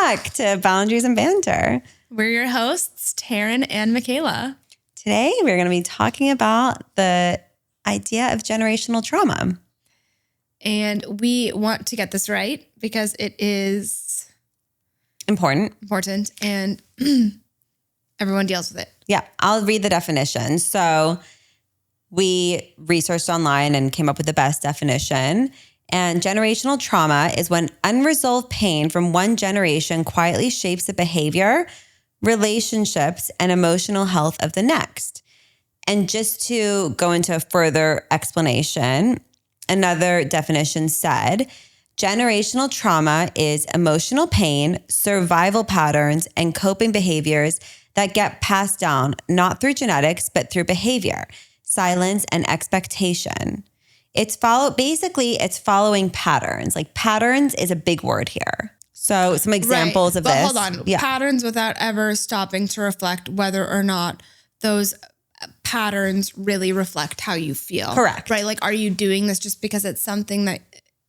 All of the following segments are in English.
back to Boundaries and Banter. We're your hosts, Taryn and Michela. Today, we're going to be talking about the idea of generational trauma. And we want to get this right because it is important and everyone deals with it. Yeah, I'll read the definition. So we researched online and came up with the best definition. And generational trauma is when unresolved pain from one generation quietly shapes the behavior, relationships, and emotional health of the next. And just to go into a further explanation, another definition said, generational trauma is emotional pain, survival patterns, and coping behaviors that get passed down, not through genetics, but through behavior, silence, and expectation. It's following patterns. Like patterns is a big word here. So some examples of this. Hold on. Yeah. Patterns without ever stopping to reflect whether or not those patterns really reflect how you feel. Correct. Right? Like, are you doing this just because it's something that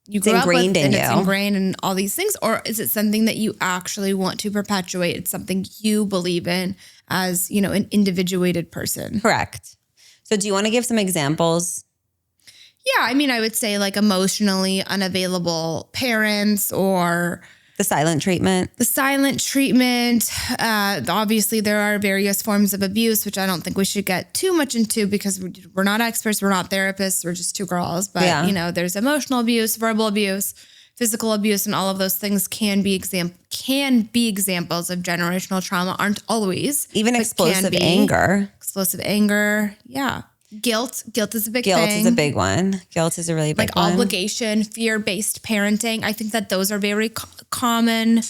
you grew up with and it's ingrained in all these things? Or is it something that you actually want to perpetuate? It's something you believe in as, an individuated person. Correct. So do you want to give some examples? Yeah. I would say like emotionally unavailable parents or the silent treatment. Obviously, there are various forms of abuse, which I don't think we should get too much into because we're not experts. We're not therapists. We're just two girls. But, there's emotional abuse, verbal abuse, physical abuse, and all of those things can be examples of generational trauma. Aren't always. Even explosive anger. Explosive anger. Yeah. Guilt is a big thing. Guilt is a big one. Guilt is a really big one. Like obligation, fear-based parenting. I think that those are very common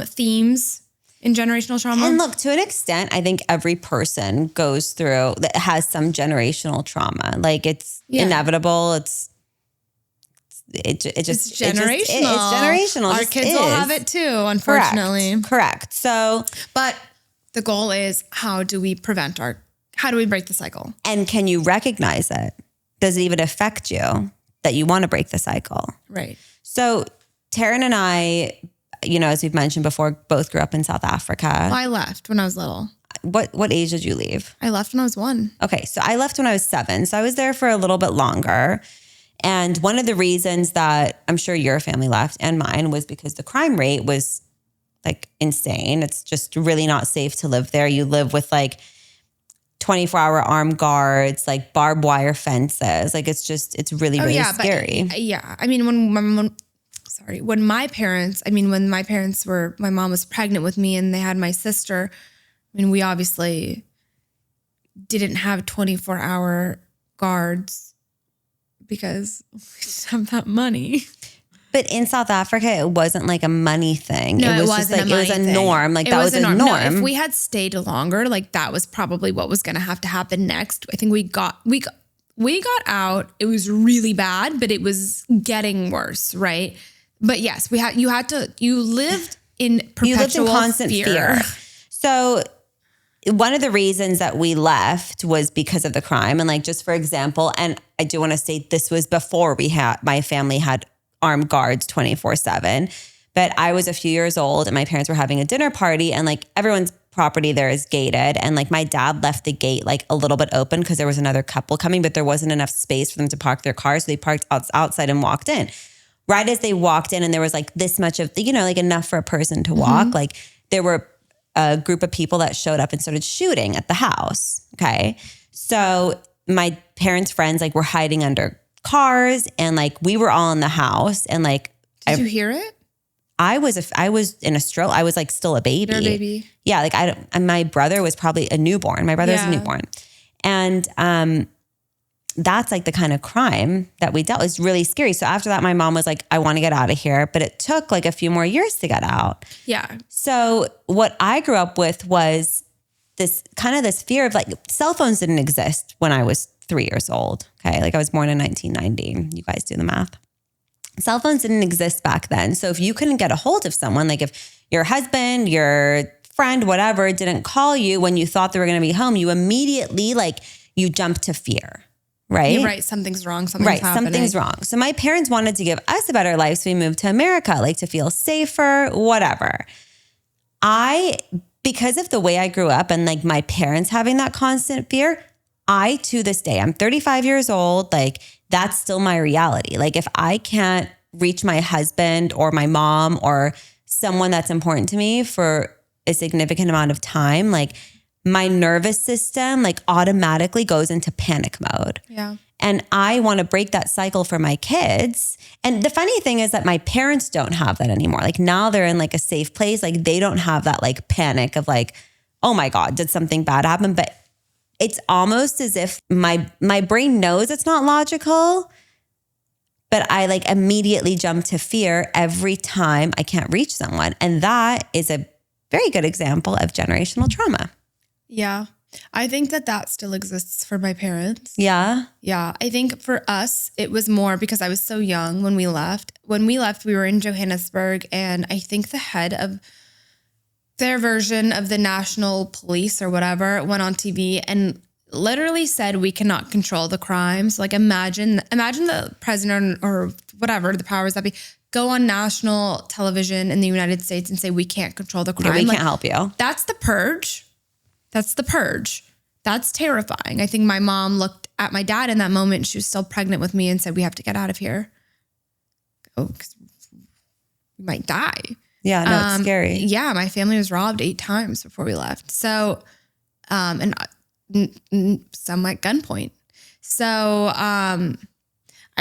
themes in generational trauma. And look, to an extent, I think every person goes through that has some generational trauma. Like it's inevitable. It's generational. It's generational. Our kids will have it too, unfortunately. Correct. So, but the goal is how do we break the cycle? And can you recognize it? Does it even affect you that you want to break the cycle? Right. So Taryn and I, as we've mentioned before, both grew up in South Africa. Well, I left when I was little. What age did you leave? I left when I was 1. Okay. So I left when I was 7. So I was there for a little bit longer. And one of the reasons that I'm sure your family left and mine was because the crime rate was like insane. It's just really not safe to live there. You live with like 24-hour armed guards, like barbed wire fences. Like it's really, really scary. When my parents my mom was pregnant with me and they had my sister, we obviously didn't have 24-hour guards because we didn't have that money. But in South Africa, it wasn't like a money thing. No, it was just like, it was a norm. Like that was a norm. No, if we had stayed longer, like that was probably what was going to have to happen next. I think we got out. It was really bad, but it was getting worse, right? But yes, you lived in perpetual constant fear. So one of the reasons that we left was because of the crime. And like, just for example, and I do want to state this was before my family had armed guards 24/7. But I was a few years old and my parents were having a dinner party and like everyone's property there is gated. And like my dad left the gate like a little bit open because there was another couple coming, but there wasn't enough space for them to park their cars. So they parked outside and walked in. Right as they walked in and there was like this much of, like enough for a person to walk, like there were a group of people that showed up and started shooting at the house. Okay. So my parents' friends like were hiding under cars and like we were all in the house and like did you hear it? I was in a stroke. I was like still a baby. You're a baby. Yeah, like and my brother was probably a newborn. My brother was a newborn. And that's like the kind of crime that we dealt with. It was really scary. So after that my mom was like, I want to get out of here, but it took like a few more years to get out. Yeah. So what I grew up with was this fear of like cell phones didn't exist when I was 3 years old. Okay. Like I was born in 1990. You guys do the math. Cell phones didn't exist back then. So if you couldn't get a hold of someone, like if your husband, your friend, whatever, didn't call you when you thought they were going to be home, you immediately you jump to fear. Right? You're right. Something's wrong. Something's happening. Something's wrong. So my parents wanted to give us a better life. So we moved to America, to feel safer, whatever. because of the way I grew up and like my parents having that constant fear, to this day, I'm 35 years old. Like that's still my reality. Like if I can't reach my husband or my mom or someone that's important to me for a significant amount of time, like my nervous system like automatically goes into panic mode. Yeah. And I want to break that cycle for my kids. And the funny thing is that my parents don't have that anymore. Like now they're in like a safe place. Like they don't have that like panic of like, oh my God, did something bad happen? But it's almost as if my brain knows it's not logical, but I like immediately jump to fear every time I can't reach someone. And that is a very good example of generational trauma. Yeah. I think that still exists for my parents. Yeah. Yeah. I think for us, it was more because I was so young when we left. When we left, we were in Johannesburg, and I think the head of their version of the national police or whatever went on TV and literally said, we cannot control the crimes. Like imagine the president or whatever, the powers that be, go on national television in the United States and say, we can't control the crime. Yeah, we can't help you. That's the purge. That's the purge. That's terrifying. I think my mom looked at my dad in that moment. She was still pregnant with me and said, we have to get out of here. Oh, because we might die. Yeah, no, it's scary. Yeah, my family was robbed 8 times before we left. So, and some at gunpoint. So, I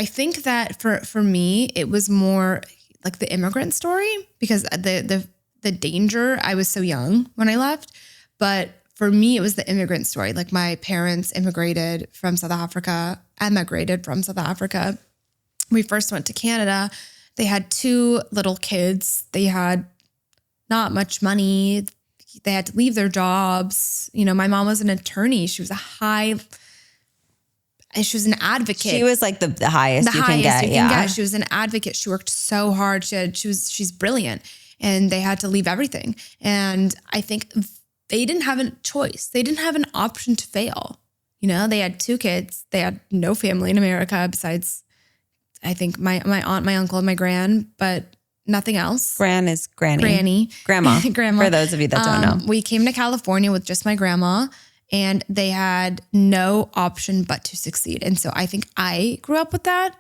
think that for me, it was more like the immigrant story because the danger, I was so young when I left, but for me, it was the immigrant story. Like my parents emigrated from South Africa. We first went to Canada. They had 2 little kids. They had not much money. They had to leave their jobs. You know, my mom was an attorney. She was an advocate. She was like the highest you can get. Yeah. She was an advocate. She worked so hard. She's brilliant. And they had to leave everything. And I think they didn't have a choice. They didn't have an option to fail. You know, they had 2 kids. They had no family in America besides, I think, my aunt, my uncle, and my gran, but nothing else. Gran is granny. Granny. Grandma. Grandma. For those of you that don't know. We came to California with just my grandma, and they had no option but to succeed. And so I think I grew up with that.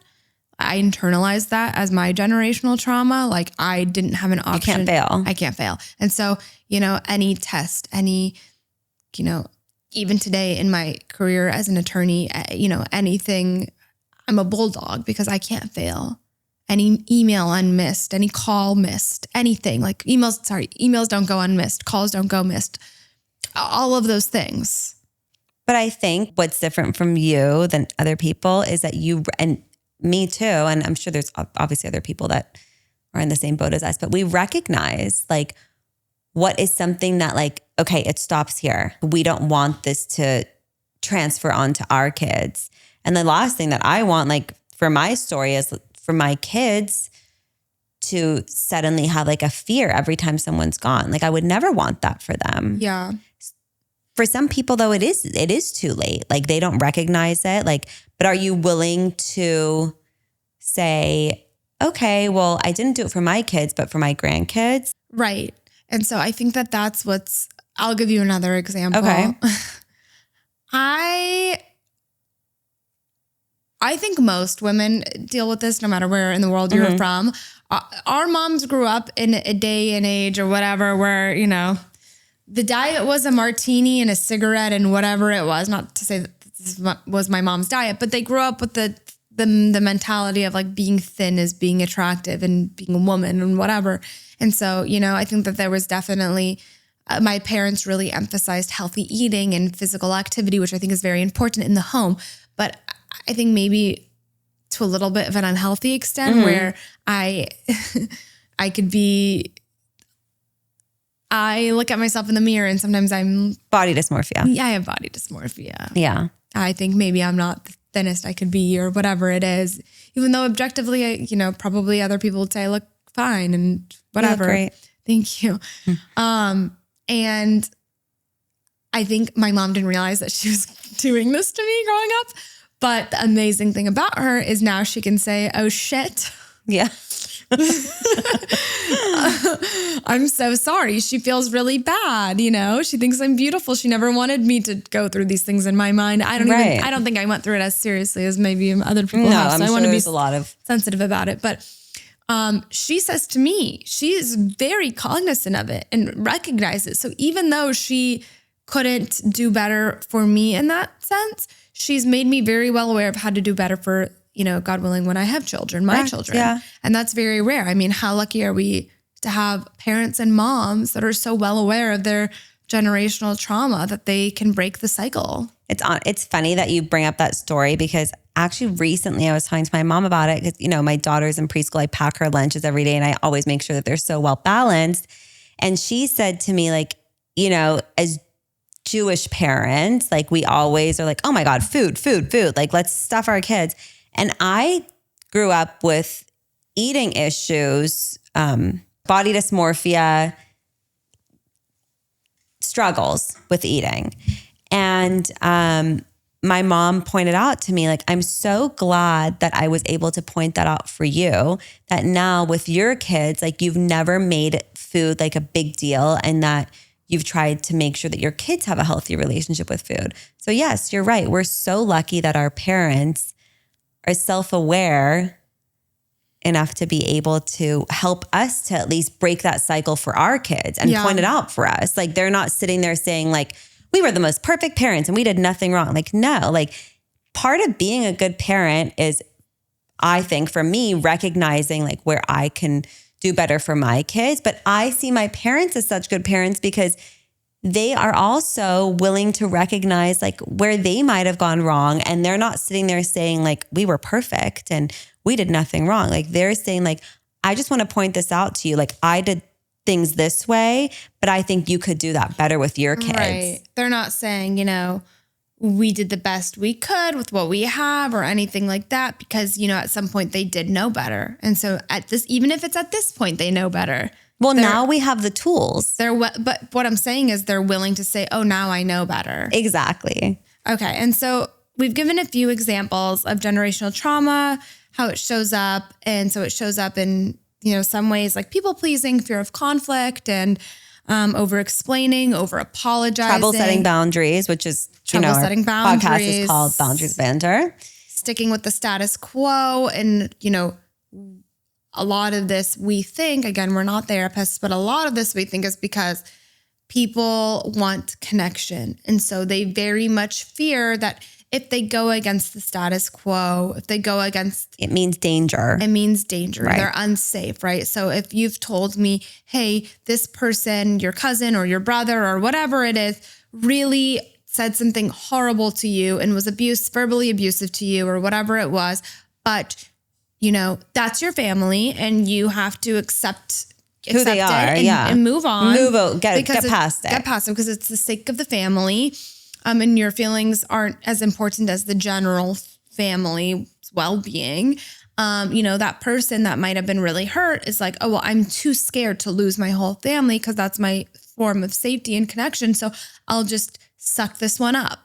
I internalized that as my generational trauma. Like I didn't have an option. You can't fail. I can't fail. And so, you know, any test, even today in my career as an attorney, anything, I'm a bulldog because I can't fail. Any email unmissed, any call missed, anything like emails don't go unmissed, calls don't go missed, all of those things. But I think what's different from you than other people is that you, and me too, and I'm sure there's obviously other people that are in the same boat as us, but we recognize like what is something that like, okay, it stops here. We don't want this to transfer onto our kids. And the last thing that I want, like for my story, is for my kids to suddenly have like a fear every time someone's gone. Like I would never want that for them. Yeah. For some people though, it is too late. Like they don't recognize it. Like, but are you willing to say, okay, well, I didn't do it for my kids, but for my grandkids? Right. And so I think that's I'll give you another example. Okay. I think most women deal with this no matter where in the world you're from. Our moms grew up in a day and age or whatever where, you know, the diet was a martini and a cigarette and whatever it was. Not to say that this was my mom's diet, but they grew up with the mentality of like being thin is being attractive and being a woman and whatever. And so, you know, I think that there was definitely, my parents really emphasized healthy eating and physical activity, which I think is very important in the home. But I think maybe to a little bit of an unhealthy extent where I look at myself in the mirror and sometimes I'm... Body dysmorphia. Yeah, I have body dysmorphia. Yeah. I think maybe I'm not the thinnest I could be or whatever it is. Even though objectively, probably other people would say I look fine and whatever. You look great. Thank you. And I think my mom didn't realize that she was doing this to me growing up. But the amazing thing about her is now she can say, oh shit. Yeah. I'm so sorry. She feels really bad. You know, she thinks I'm beautiful. She never wanted me to go through these things in my mind. I don't think I went through it as seriously as maybe other people have. So I want to be sensitive about it. But she says to me, she is very cognizant of it and recognizes it. So even though she couldn't do better for me in that sense, she's made me very well aware of how to do better for, you know, God willing, when I have children, my children. Yeah. And that's very rare. I mean, how lucky are we to have parents and moms that are so well aware of their generational trauma that they can break the cycle? It's funny that you bring up that story, because actually recently I was talking to my mom about it, because, you know, my daughter's in preschool. I pack her lunches every day and I always make sure that they're so well balanced. And she said to me, like, you know, as Jewish parents, like, we always are like, oh my God, food. Like, let's stuff our kids. And I grew up with eating issues, body dysmorphia, struggles with eating. And my mom pointed out to me, like, I'm so glad that I was able to point that out for you, that now with your kids, like, you've never made food like a big deal, and that you've tried to make sure that your kids have a healthy relationship with food. So yes, you're right. We're so lucky that our parents are self-aware enough to be able to help us to at least break that cycle for our kids and point it out for us. Like, they're not sitting there saying, like, we were the most perfect parents and we did nothing wrong. Like, no, like, part of being a good parent is, I think for me, recognizing like where I can do better for my kids. But I see my parents as such good parents because they are also willing to recognize like where they might have gone wrong. And they're not sitting there saying like, we were perfect and we did nothing wrong. Like, they're saying like, I just want to point this out to you. Like, I did things this way, but I think you could do that better with your kids. Right. They're not saying, you know, we did the best we could with what we have or anything like that, because, you know, at some point they did know better. And so even if it's at this point, they know better. Well, now we have the tools. But what I'm saying is they're willing to say, oh, now I know better. Exactly. Okay. And so we've given a few examples of generational trauma, how it shows up. And so it shows up in, you know, some ways like people pleasing, fear of conflict, and over explaining, over apologizing. Trouble setting boundaries, which is, you know, our podcast is called Boundaries Banter. Sticking with the status quo. And, you know, a lot of this we think, again, we're not therapists, but a lot of this we think is because people want connection. And so they very much fear that if they go against the status quo, if they go against... It means danger. It means danger. Right. They're unsafe, right? So if you've told me, hey, this person, your cousin or your brother or whatever it is, really said something horrible to you and was verbally abusive to you or whatever it was, but, you know, that's your family and you have to accept who they are, and move on. Get past it. Get past it because it's the sake of the family. And your feelings aren't as important as the general family's well-being. You know, that person that might have been really hurt is like, oh, well, I'm too scared to lose my whole family because that's my form of safety and connection. So I'll just suck this one up.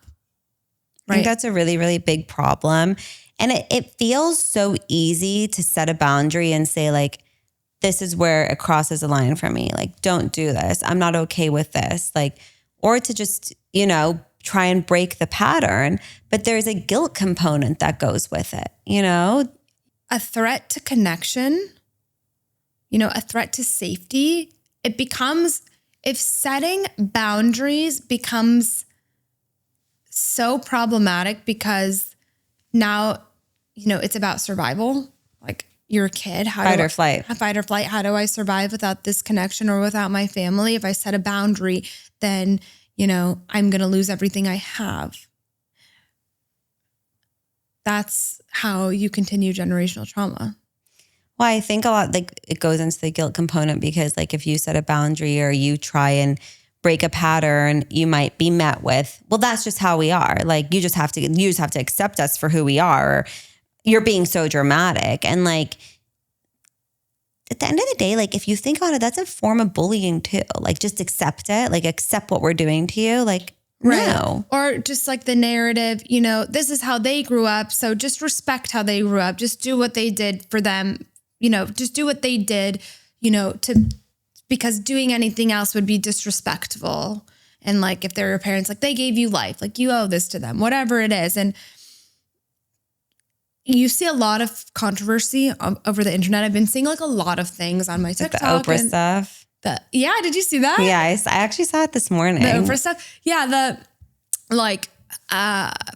Right? I think that's a really, really big problem. And it feels so easy to set a boundary and say like, this is where it crosses a line for me. Like, don't do this. I'm not okay with this. Like, or to just, you know, try and break the pattern. But there's a guilt component that goes with it, you know? A threat to connection, you know, a threat to safety. It becomes, if setting boundaries becomes so problematic because now, you know, it's about survival. Like, you're a kid. Fight or flight. How do I survive without this connection or without my family? If I set a boundary, then, you know, I'm going to lose everything I have. That's how you continue generational trauma. Well, I think a lot, like, it goes into the guilt component because, like, if you set a boundary or you try and break a pattern, you might be met with, well, that's just how we are. Like, you just have to accept us for who we are. Or you're being so dramatic. And like, at the end of the day, like, if you think about it, that's a form of bullying too. Like, just accept it. Like, accept what we're doing to you. Like, right. No. Or just like the narrative, you know, this is how they grew up. So just respect how they grew up. Just do what they did for them, just do what they did, because doing anything else would be disrespectful. And like, if they're your parents, like they gave you life, like you owe this to them, whatever it is. And you see a lot of controversy over the internet. I've been seeing like a lot of things on my TikTok. Like the Oprah stuff. Did you see that? Yeah, I actually saw it this morning. The Oprah stuff. Yeah,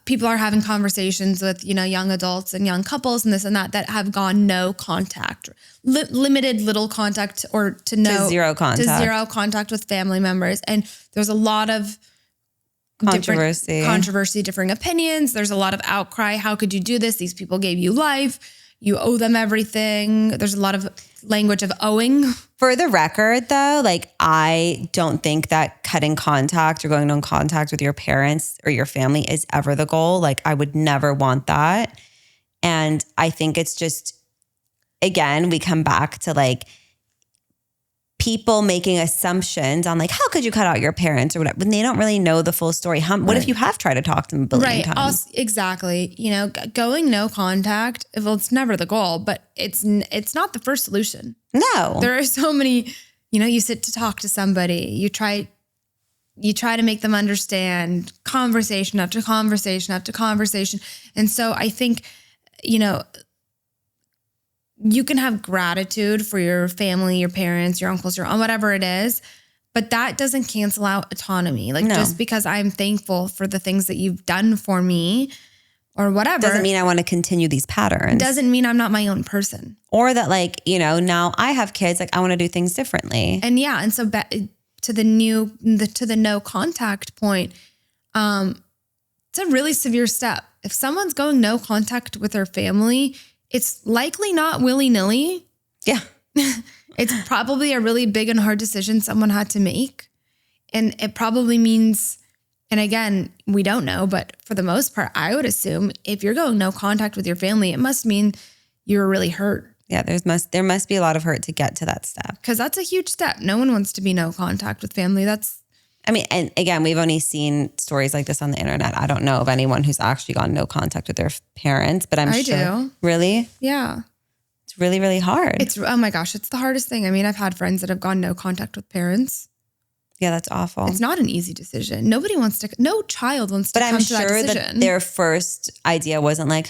people are having conversations with, young adults and young couples and this and that have gone no contact, limited little contact to zero contact with family members. And there's a lot of controversy, differing opinions. There's a lot of outcry. How could you do this? These people gave you life. You owe them everything. There's a lot of language of owing. For the record, though, like I don't think that cutting contact or going no contact with your parents or your family is ever the goal. Like I would never want that. And I think it's just, again, we come back to like people making assumptions on like, how could you cut out your parents or whatever, when they don't really know the full story. What if you have tried to talk to them a billion times? Also, exactly. Going no contact, well, it's never the goal, but it's not the first solution. No. There are so many, you sit to talk to somebody, you try to make them understand, conversation after conversation after conversation. And so I think, you can have gratitude for your family, your parents, your uncles, your aunt, whatever it is, but that doesn't cancel out autonomy. Like just because I'm thankful for the things that you've done for me or whatever. Doesn't mean I want to continue these patterns. Doesn't mean I'm not my own person. Or that like, now I have kids, like I want to do things differently. And yeah. And so to the no contact point, it's a really severe step. If someone's going no contact with their family, it's likely not willy-nilly. Yeah. It's probably a really big and hard decision someone had to make. And it probably means, and again, we don't know, but for the most part, I would assume if you're going no contact with your family, it must mean you were really hurt. Yeah, there must be a lot of hurt to get to that step. Because that's a huge step. No one wants to be no contact with family. And again, we've only seen stories like this on the internet. I don't know of anyone who's actually gone no contact with their parents, but I do. Really? Yeah. It's really, really hard. Oh my gosh, it's the hardest thing. I mean, I've had friends that have gone no contact with parents. Yeah, that's awful. It's not an easy decision. No child wants to come to that decision. But I'm sure that their first idea wasn't like,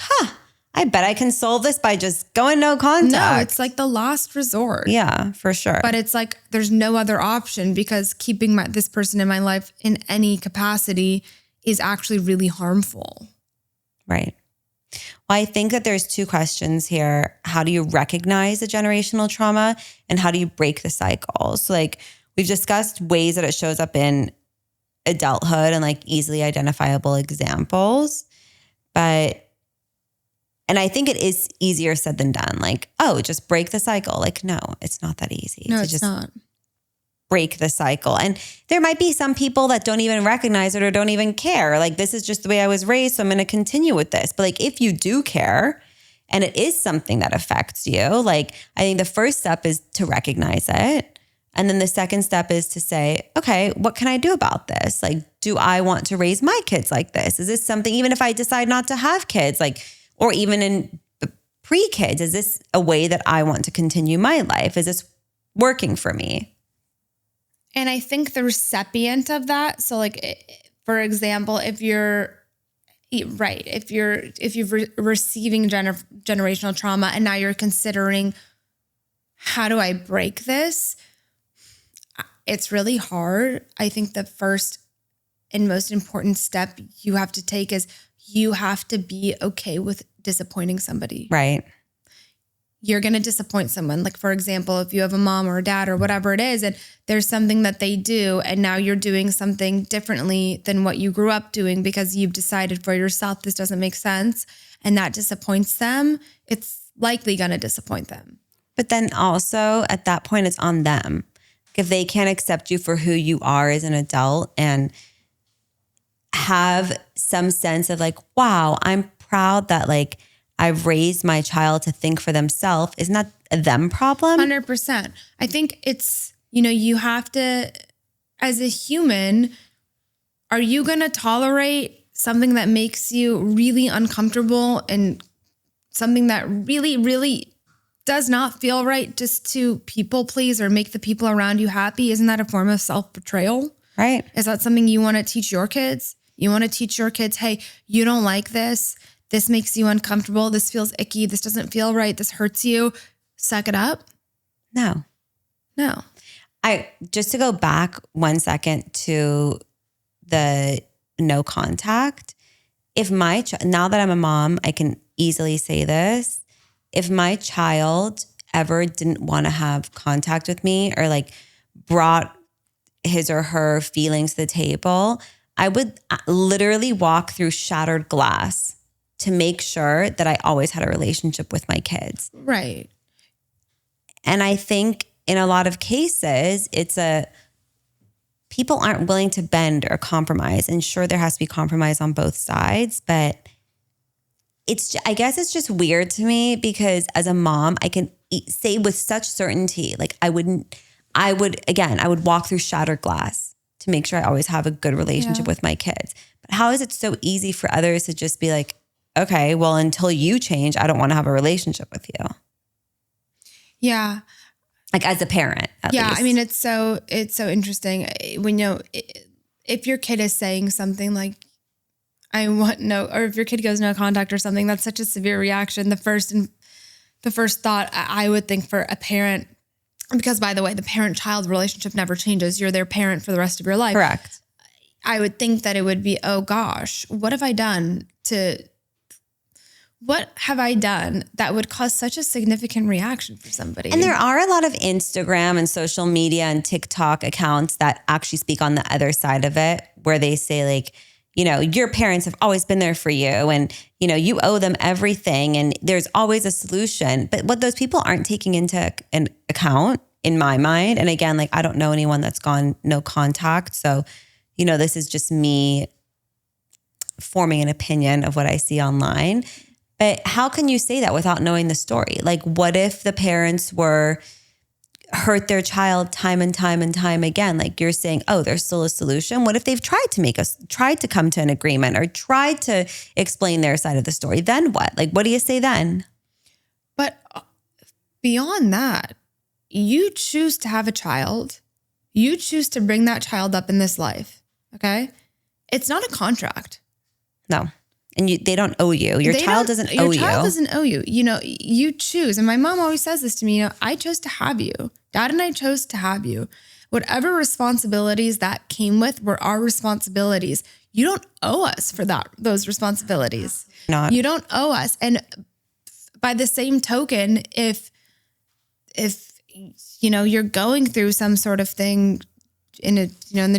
I bet I can solve this by just going no contact. No, it's like the last resort. Yeah, for sure. But it's like there's no other option because keeping this person in my life in any capacity is actually really harmful. Right. Well, I think that there's two questions here. How do you recognize the generational trauma and how do you break the cycle? So like we've discussed ways that it shows up in adulthood and like easily identifiable examples. And I think it is easier said than done. Like, just break the cycle. Like, no, it's not that easy. No, it's not. Break the cycle. And there might be some people that don't even recognize it or don't even care. Like, this is just the way I was raised, so I'm going to continue with this. But like, if you do care and it is something that affects you, like, I think the first step is to recognize it. And then the second step is to say, okay, what can I do about this? Like, do I want to raise my kids like this? Is this something, even if I decide not to have kids, like, or even in pre-kids, is this a way that I want to continue my life? Is this working for me? And I think the recipient of that, so like, for example, if you're receiving generational trauma and now you're considering, how do I break this? It's really hard. I think the first and most important step you have to take is you have to be okay with disappointing somebody. Right. You're going to disappoint someone. Like, for example, if you have a mom or a dad or whatever it is, and there's something that they do, and now you're doing something differently than what you grew up doing because you've decided for yourself this doesn't make sense, and that disappoints them, it's likely going to disappoint them. But then also at that point, it's on them. If they can't accept you for who you are as an adult and have some sense of like, wow, I'm proud that like I've raised my child to think for themselves. Isn't that a them problem? 100%. I think it's, you have to, as a human, are you going to tolerate something that makes you really uncomfortable and something that really, really does not feel right just to people please or make the people around you happy, isn't that a form of self-betrayal? Right. Is that something you want to teach your kids? You want to teach your kids, hey, you don't like this. This makes you uncomfortable. This feels icky. This doesn't feel right. This hurts you. Suck it up. No. Just to go back 1 second to the no contact. If now that I'm a mom, I can easily say this. If my child ever didn't want to have contact with me or like brought his or her feelings to the table, I would literally walk through shattered glass to make sure that I always had a relationship with my kids. Right. And I think in a lot of cases, people aren't willing to bend or compromise. And sure, there has to be compromise on both sides, but I guess it's just weird to me because as a mom, I can say with such certainty, like I would walk through shattered glass to make sure I always have a good relationship with my kids. But how is it so easy for others to just be like, okay, well, until you change, I don't want to have a relationship with you. Yeah. Like as a parent, at least. I mean, it's so interesting when, if your kid is saying something like, I want or if your kid goes no contact or something, that's such a severe reaction. The first thought I would think for a parent, because by the way, the parent-child relationship never changes. You're their parent for the rest of your life. Correct. I would think that it would be, oh gosh, what have I done that would cause such a significant reaction for somebody? And there are a lot of Instagram and social media and TikTok accounts that actually speak on the other side of it, where they say like, your parents have always been there for you and, you owe them everything and there's always a solution. But what those people aren't taking into an account in my mind, and again, like I don't know anyone that's gone no contact. So, this is just me forming an opinion of what I see online. But how can you say that without knowing the story? Like, what if the parents were hurt their child time and time and time again? Like you're saying, oh, there's still a solution. What if they've tried to come to an agreement or tried to explain their side of the story? Then what? Like, what do you say then? But beyond that, you choose to have a child. You choose to bring that child up in this life. Okay. It's not a contract. No. And they don't owe you. Your child doesn't owe you. Your child doesn't owe you. You choose. And my mom always says this to me, I chose to have you. Dad and I chose to have you. Whatever responsibilities that came with were our responsibilities. You don't owe us for those responsibilities. You don't owe us. And by the same token, if you're going through some sort of thing in the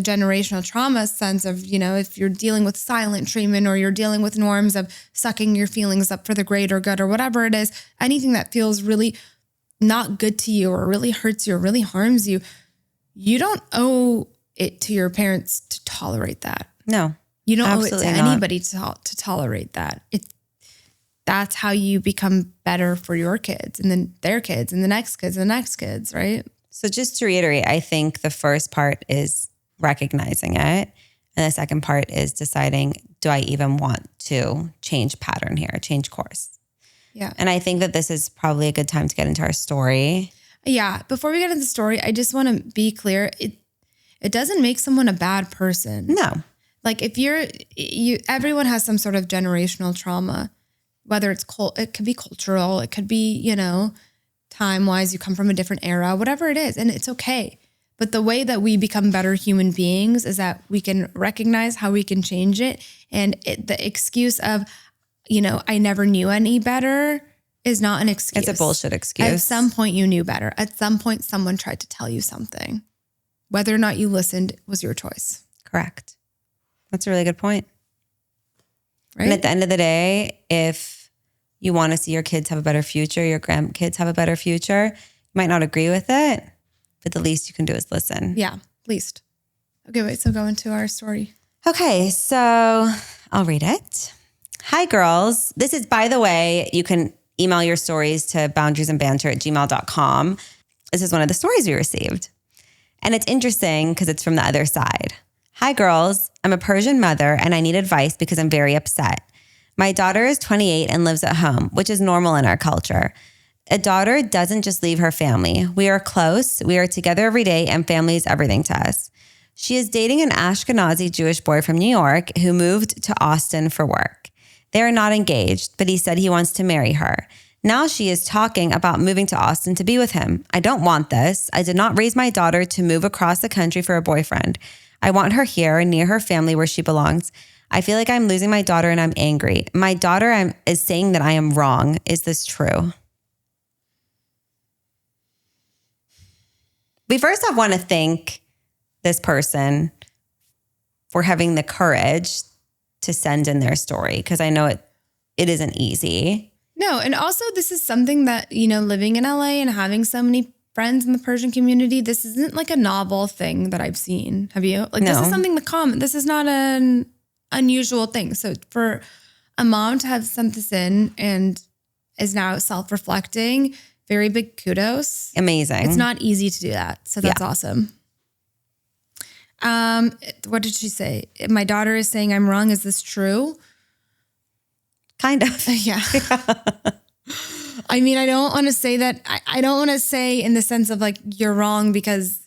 generational trauma sense of, if you're dealing with silent treatment or you're dealing with norms of sucking your feelings up for the greater good or whatever it is, anything that feels really not good to you or really hurts you or really harms you, you don't owe it to your parents to tolerate that. No, you don't owe it to anybody to tolerate that. That's how you become better for your kids and then their kids and the next kids and the next kids, right? So just to reiterate, I think the first part is recognizing it. And the second part is deciding, do I even want to change pattern here, change course? Yeah. And I think that this is probably a good time to get into our story. Yeah. Before we get into the story, I just want to be clear. It doesn't make someone a bad person. No. Like if everyone has some sort of generational trauma, whether it could be cultural, it could be, time-wise, you come from a different era, whatever it is, and it's okay. But the way that we become better human beings is that we can recognize how we can change it. And the excuse of, I never knew any better is not an excuse. It's a bullshit excuse. At some point you knew better. At some point someone tried to tell you something. Whether or not you listened was your choice. Correct. That's a really good point. Right? And at the end of the day, if you want to see your kids have a better future, your grandkids have a better future, you might not agree with it, but the least you can do is listen. Yeah, least. Okay, wait, so go into our story. Okay, so I'll read it. Hi, girls. This is, by the way, you can email your stories to boundariesandbanter@gmail.com. This is one of the stories we received. And it's interesting because it's from the other side. Hi, girls. I'm a Persian mother and I need advice because I'm very upset. My daughter is 28 and lives at home, which is normal in our culture. A daughter doesn't just leave her family. We are close. We are together every day, and family is everything to us. She is dating an Ashkenazi Jewish boy from New York who moved to Austin for work. They are not engaged, but he said he wants to marry her. Now she is talking about moving to Austin to be with him. I don't want this. I did not raise my daughter to move across the country for a boyfriend. I want her here near her family where she belongs. I feel like I'm losing my daughter and I'm angry. My daughter is saying that I am wrong. Is this true? We first off want to thank this person for having the courage to send in their story, because I know it isn't easy. No, and also this is something that, living in LA and having so many friends in the Persian community, this isn't like a novel thing that I've seen. Have you? Like, no. This is something the common. This is not an unusual thing. So for a mom to have sent this in and is now self-reflecting, very big kudos. Amazing. It's not easy to do that. So that's awesome. What did she say? My daughter is saying I'm wrong. Is this true? Kind of. Yeah. I mean, I don't want to say that. I don't want to say in the sense of like, you're wrong because,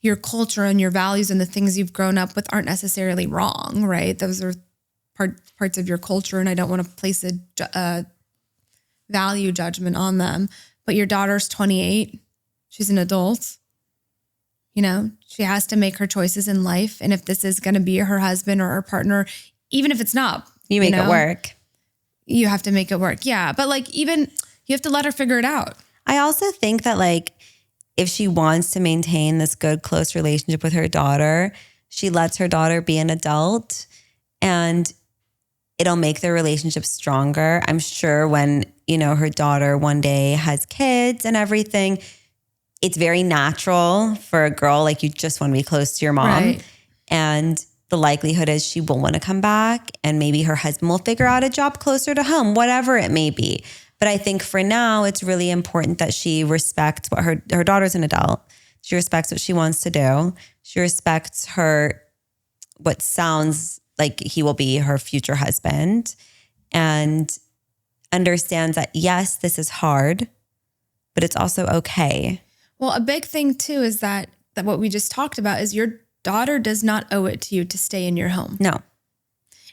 your culture and your values and the things you've grown up with aren't necessarily wrong, right? Those are parts of your culture. And I don't want to place a value judgment on them. But your daughter's 28. She's an adult. She has to make her choices in life. And if this is going to be her husband or her partner, even if it's not, you make it work. You have to make it work. Yeah. But like, even you have to let her figure it out. I also think that like, if she wants to maintain this good, close relationship with her daughter, she lets her daughter be an adult and it'll make their relationship stronger. I'm sure when, her daughter one day has kids and everything, it's very natural for a girl, like you just want to be close to your mom. Right. And the likelihood is she will want to come back and maybe her husband will figure out a job closer to home, whatever it may be. But I think for now, it's really important that she respects what her daughter's an adult. She respects what she wants to do. She respects what sounds like he will be her future husband, and understands that, yes, this is hard, but it's also okay. Well, a big thing too is that what we just talked about is your daughter does not owe it to you to stay in your home. No.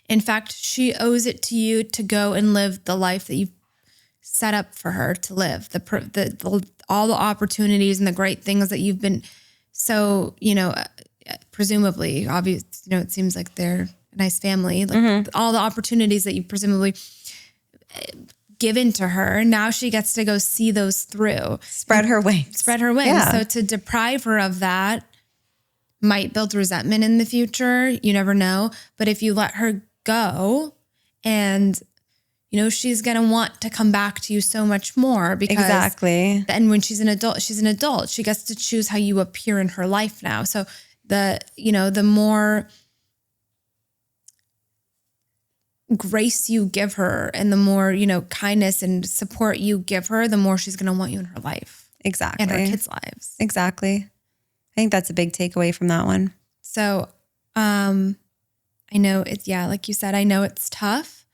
In fact, she owes it to you to go and live the life that you've set up for her to live, all the opportunities and the great things that you've been so, presumably, obvious, it seems like they're a nice family, like all the opportunities that you presumably given to her. Now she gets to go see those through. Spread her wings. Yeah. So to deprive her of that might build resentment in the future. You never know. But if you let her go and she's going to want to come back to you so much more because exactly. And when she's an adult, she gets to choose how you appear in her life now. So the more grace you give her and the more, kindness and support you give her, the more she's going to want you in her life. Exactly. And her kids' lives. Exactly. I think that's a big takeaway from that one. So, I know like you said, I know it's tough,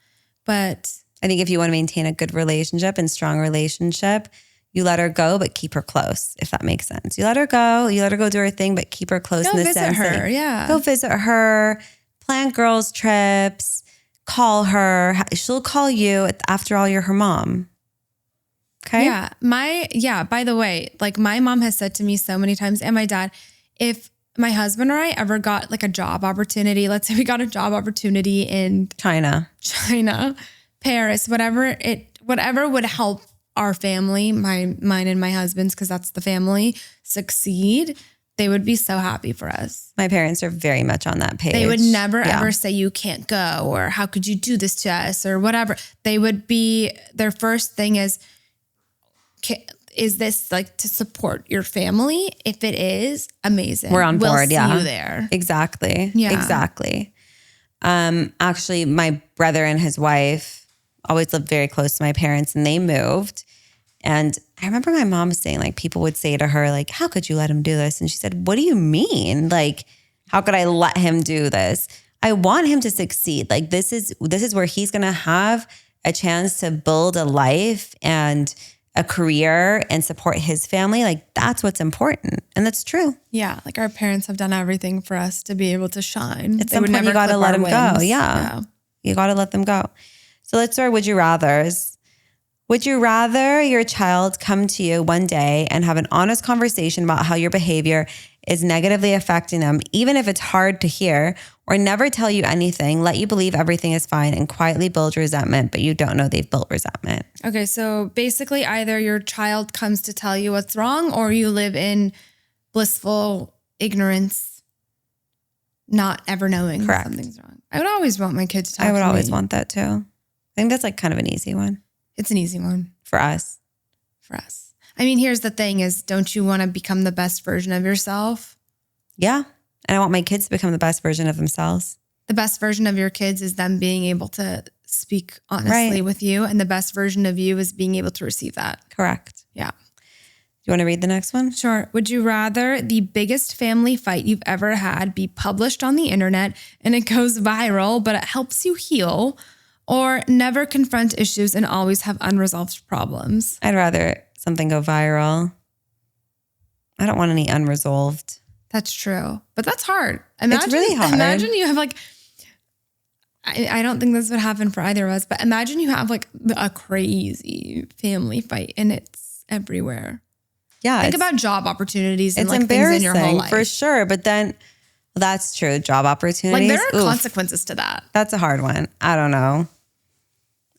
but I think if you want to maintain a good relationship and strong relationship, you let her go, but keep her close, if that makes sense. You let her go do her thing, but keep her close in the sense. Go visit her, yeah. Go visit her, plan girls' trips, call her. She'll call you. After all, you're her mom. Okay? Yeah. By the way, like my mom has said to me so many times, and my dad, if my husband or I ever got like a job opportunity, let's say we got a job opportunity in China, Paris, whatever would help our family, mine and my husband's, because that's the family, succeed, they would be so happy for us. My parents are very much on that page. They would never ever say you can't go or how could you do this to us or whatever. They would be, their first thing is this like to support your family? If it is, amazing. We're on board. We'll see you there. Exactly. Yeah. Exactly. Actually, my brother and his wife always lived very close to my parents and they moved. And I remember my mom saying, like, people would say to her, like, how could you let him do this? And she said, what do you mean? Like, how could I let him do this? I want him to succeed. Like, this is where he's going to have a chance to build a life and a career and support his family, like that's what's important. And that's true. Yeah. Like our parents have done everything for us to be able to shine. At some point you got to let them go. Yeah. You got to let them go. So let's start would you rathers. Would you rather your child come to you one day and have an honest conversation about how your behavior is negatively affecting them, even if it's hard to hear, or never tell you anything, let you believe everything is fine and quietly build resentment, but you don't know they've built resentment? Okay, so basically either your child comes to tell you what's wrong or you live in blissful ignorance, not ever knowing something's wrong. I would always want my kids to talk to me. I would always want that too. I think that's like kind of an easy one. It's an easy one. For us. For us. I mean, here's the thing is, don't you want to become the best version of yourself? Yeah. And I want my kids to become the best version of themselves. The best version of your kids is them being able to speak honestly with you. And the best version of you is being able to receive that. Correct. Yeah. You want to read the next one? Sure. Would you rather the biggest family fight you've ever had be published on the internet and it goes viral, but it helps you heal, or never confront issues and always have unresolved problems? I'd rather something go viral. I don't want any unresolved. That's true. But that's hard. It's really hard. Imagine you have like, I don't think this would happen for either of us, but imagine you have like a crazy family fight and it's everywhere. Yeah. Think about job opportunities and it's like things in your whole life. For sure. But then that's true. Job opportunities. Like there are consequences to that. That's a hard one. I don't know.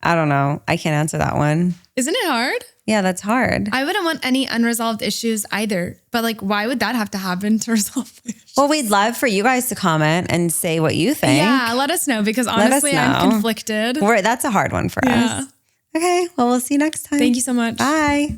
I can't answer that one. Isn't it hard? Yeah, that's hard. I wouldn't want any unresolved issues either. But like, why would that have to happen to resolve issues? Well, we'd love for you guys to comment and say what you think. Yeah, let us know because honestly, I'm conflicted. That's a hard one for us. Okay, well, we'll see you next time. Thank you so much. Bye.